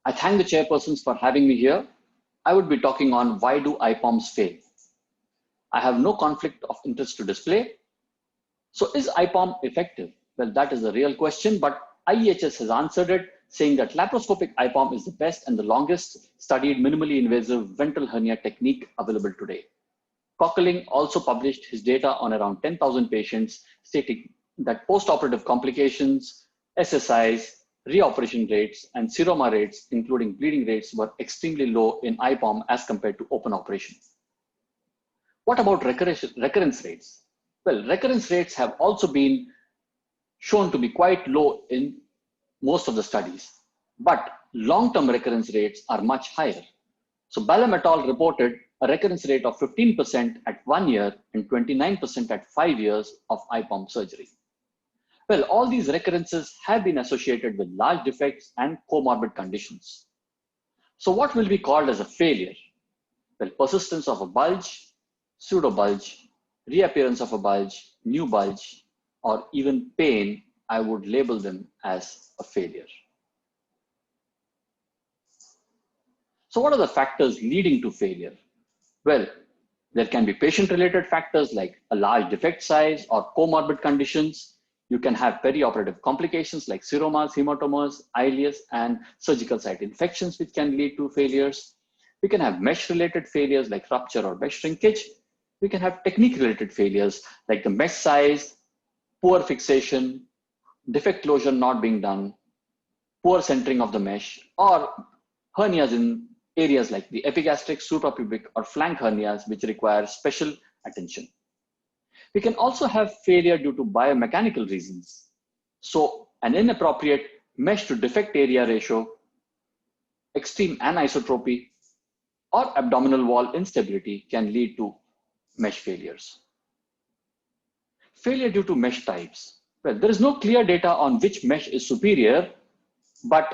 I thank the chairpersons for having me here. I would be talking on why do IPOMs fail. I have no conflict of interest to display. So is IPOM effective? Well, that is a real question, but IEHS has answered it, saying that laparoscopic IPOM is the best and the longest studied minimally invasive ventral hernia technique available today. Kokeling also published his data on around 10,000 patients, stating that postoperative complications, SSIs, reoperation rates, and seroma rates, including bleeding rates, were extremely low in IPOM as compared to open operation. What about recurrence rates? Well, recurrence rates have also been shown to be quite low in most of the studies, but long-term recurrence rates are much higher. So Balam et al. Reported a recurrence rate of 15% at 1 year and 29% at 5 years of IPOM surgery. Well, all these recurrences have been associated with large defects and comorbid conditions. So what will be called as a failure? Well, persistence of a bulge, pseudobulge, reappearance of a bulge, new bulge, or even pain, I would label them as a failure. So what are the factors leading to failure? Well, there can be patient-related factors like a large defect size or comorbid conditions. You can have perioperative complications like seromas, hematomas, ileus, and surgical site infections, which can lead to failures. We can have mesh-related failures like rupture or mesh shrinkage. We can have technique-related failures like the mesh size, poor fixation, defect closure not being done, poor centering of the mesh, or hernias in areas like the epigastric, suprapubic, or flank hernias, which require special attention. We can also have failure due to biomechanical reasons. So an inappropriate mesh to defect area ratio, extreme anisotropy, or abdominal wall instability can lead to mesh failures. Failure due to mesh types. Well, there is no clear data on which mesh is superior, but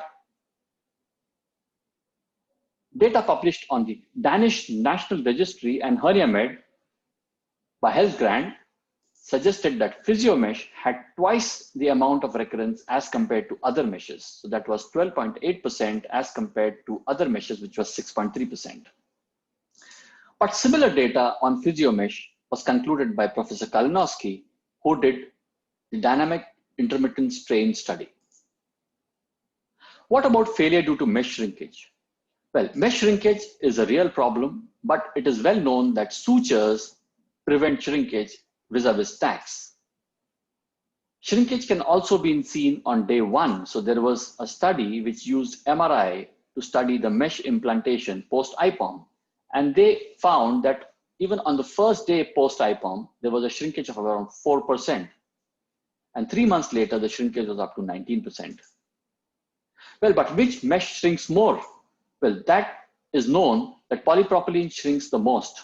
data published on the Danish National Registry and HerniaMed by Helfgren suggested that PhysioMesh had twice the amount of recurrence as compared to other meshes. So that was 12.8% as compared to other meshes, which was 6.3%. But similar data on PhysioMesh was concluded by Professor Kalinowski, who did the dynamic intermittent strain study. What about failure due to mesh shrinkage? Well, mesh shrinkage is a real problem, but it is well known that sutures prevent shrinkage vis-a-vis tacks. Shrinkage can also be seen on day one. So there was a study which used MRI to study the mesh implantation post-IPOM. And they found that even on the first day post-IPOM, there was a shrinkage of around 4%. And 3 months later, the shrinkage was up to 19%. Well, but which mesh shrinks more? Well, that is known that polypropylene shrinks the most.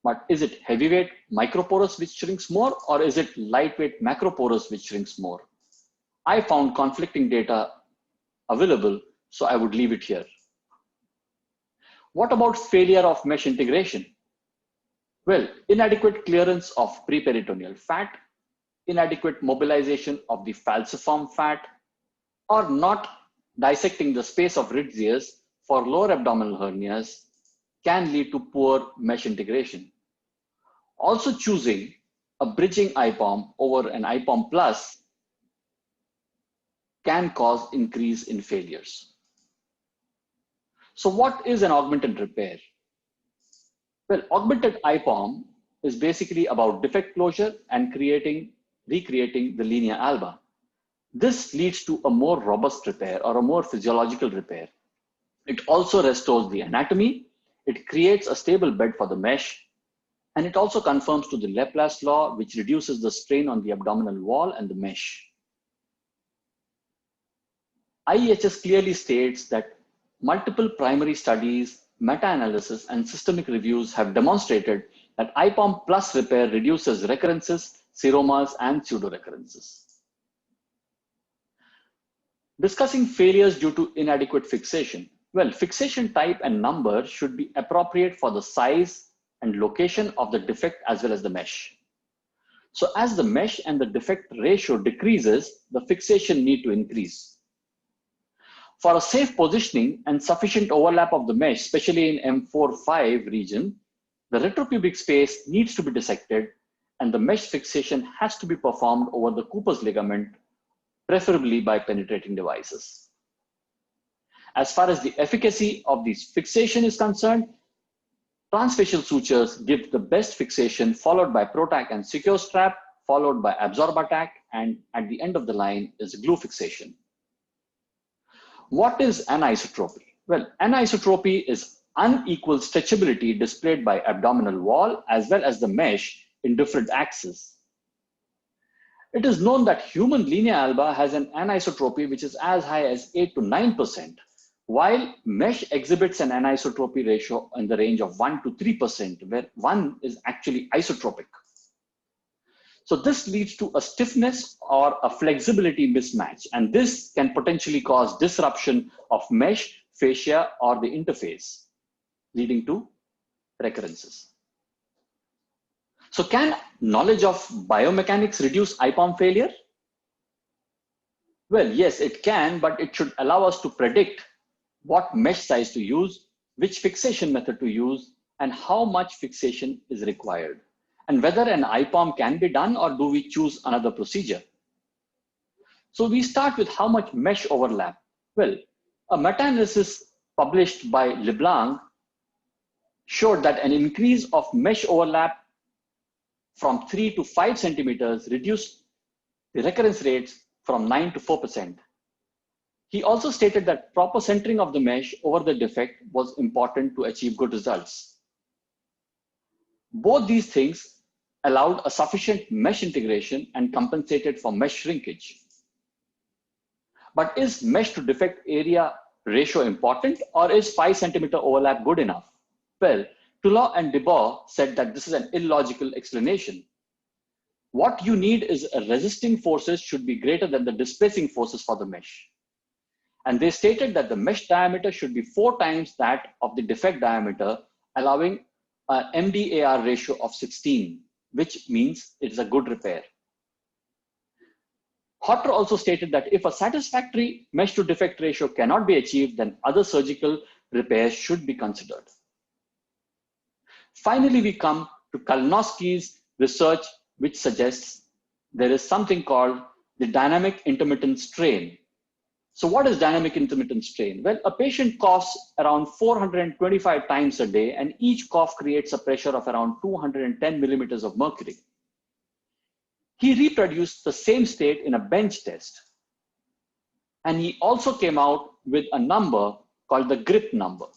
But is it heavyweight microporous which shrinks more, or is it lightweight macroporous which shrinks more? I found conflicting data available, so I would leave it here. What about failure of mesh integration? Well, inadequate clearance of preperitoneal fat, inadequate mobilization of the falciform fat, or not dissecting the space of Ritzius for lower abdominal hernias can lead to poor mesh integration. Also, choosing a bridging IPOM over an IPOM plus can cause increase in failures. So what is an augmented repair? Well, augmented IPOM is basically about defect closure and recreating the linea alba. This leads to a more robust repair or a more physiological repair. It also restores the anatomy. It creates a stable bed for the mesh. And it also conforms to the Laplace law, which reduces the strain on the abdominal wall and the mesh. IEHS clearly states that multiple primary studies, meta-analysis, and systemic reviews have demonstrated that IPOM plus repair reduces recurrences, seromas, and pseudorecurrences. Discussing failures due to inadequate fixation. Well, fixation type and number should be appropriate for the size and location of the defect as well as the mesh. So as the mesh and the defect ratio decreases, the fixation need to increase. For a safe positioning and sufficient overlap of the mesh, especially in M4-5 region, the retropubic space needs to be dissected and the mesh fixation has to be performed over the Cooper's ligament, preferably by penetrating devices. As far as the efficacy of this fixation is concerned, transfacial sutures give the best fixation, followed by ProTac and secure strap, followed by AbsorbaTac, and at the end of the line is glue fixation. What is anisotropy? Well, anisotropy is unequal stretchability displayed by abdominal wall as well as the mesh in different axes. It is known that human linea alba has an anisotropy which is as high as 8 to 9%, while mesh exhibits an anisotropy ratio in the range of 1 to 3%, where 1 is actually isotropic. So this leads to a stiffness or a flexibility mismatch, and this can potentially cause disruption of mesh, fascia, or the interface, leading to recurrences. So can knowledge of biomechanics reduce IPOM failure? Well, yes, it can, but it should allow us to predict what mesh size to use, which fixation method to use, and how much fixation is required, and whether an IPOM can be done or do we choose another procedure. So we start with how much mesh overlap. Well, a meta-analysis published by LeBlanc showed that an increase of mesh overlap from 3 to 5 centimeters reduced the recurrence rates from 9 to 4%. He also stated that proper centering of the mesh over the defect was important to achieve good results. Both these things allowed a sufficient mesh integration and compensated for mesh shrinkage. But is mesh to defect area ratio important, or is 5 centimeter overlap good enough? Well, Tulloh and Debois said that this is an illogical explanation. What you need is a resisting forces should be greater than the displacing forces for the mesh. And they stated that the mesh diameter should be 4 times that of the defect diameter, allowing an MDAR ratio of 16, which means it is a good repair. Hotter also stated that if a satisfactory mesh to defect ratio cannot be achieved, then other surgical repairs should be considered. Finally, we come to Kalinowski's research, which suggests there is something called the dynamic intermittent strain. So what is dynamic intermittent strain? Well, a patient coughs around 425 times a day, and each cough creates a pressure of around 210 millimeters of mercury. He reproduced the same state in a bench test. And he also came out with a number called the grip number.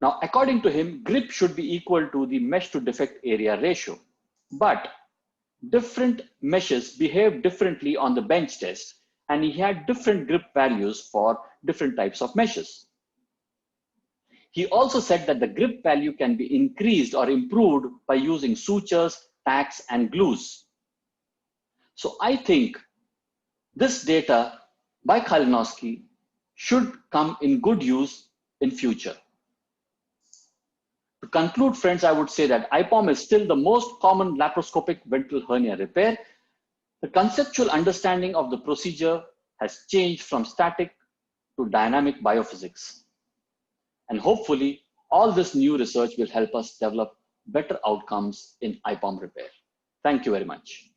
Now, according to him, grip should be equal to the mesh to defect area ratio. But different meshes behave differently on the bench test, and he had different grip values for different types of meshes. He also said that the grip value can be increased or improved by using sutures, tacks, and glues. So I think this data by Kalinowski should come in good use in future. To conclude, friends, I would say that IPOM is still the most common laparoscopic ventral hernia repair. The conceptual understanding of the procedure has changed from static to dynamic biophysics. And hopefully, all this new research will help us develop better outcomes in IPOM repair. Thank you very much.